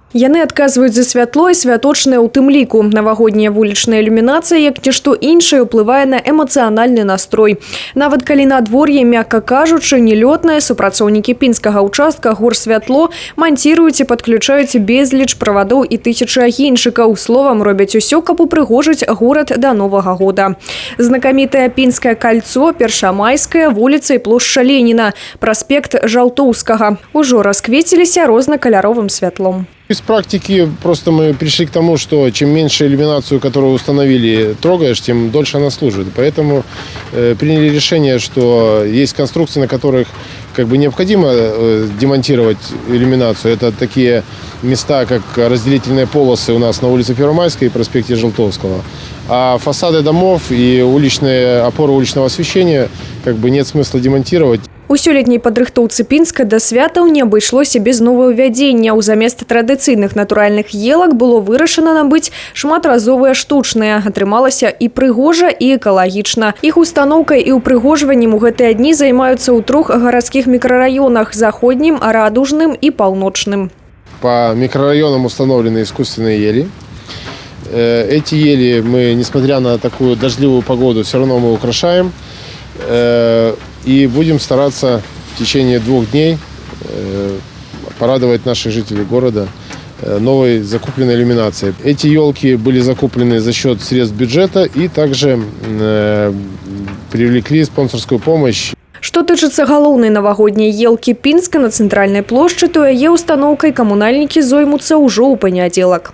Яны адказваюць за святло і святочнае ў тым ліку. Навагодняя вулічная ілюмінацыя, як нішто іншае, ўплывае на эмацыянальны настрой. Нават калі надвор'е, мякка кажучы, нелётнае, супрацоўнікі пінскага ўчастка горсвятло манціруюць і падключаюць безліч правадоў і тысячы агеньчыкаў. Словам, робяць усё, каб упрыгожыць горад да Новага года. Знакамітае Пінскае кольцо, Першамайская, вуліца і плошча Леніна, праспект Жалтоўскага. Ужо расквеціліся рознакаляровым святлом. Из практики просто мы пришли к тому, что чем меньше иллюминацию, которую установили, трогаешь, тем дольше она служит. Поэтому приняли решение, что есть конструкции, на которых необходимо демонтировать иллюминацию. Это такие места, как разделительные полосы у нас на улице Первомайской и проспекте Жалтовского. А фасады домов и уличные опоры уличного освещения нет смысла демонтировать. У сёлетняй падрыхтоўцы Пінска да святаў не абышлося без новаўвядзення. Замест традыцыйных натуральных елак было вырашана набыць шматразовыя штучныя. Атрымалася і прыгожа, і экалагічна. Іх устаноўкай і ўпрыгожваннем у гэтыя дні займаюцца ў 3 гарадскіх мікрараёнах – Заходнім, Радужным і Паўночным. По микрорайонам установлены искусственные ели. Эти ели мы, несмотря на такую дождливую погоду, все равно мы украшаем. И будем стараться в течение 2 дней порадовать наших жителей города новой закупленной иллюминацией. Эти елки были закуплены за счет средств бюджета и также привлекли спонсорскую помощь. Што тычыцца галоўнай навагодняй елкі Пінска на цэнтральнай плошчы, то яе устаноўкай камунальнікі зоймуцца ўжо ў панядзелак.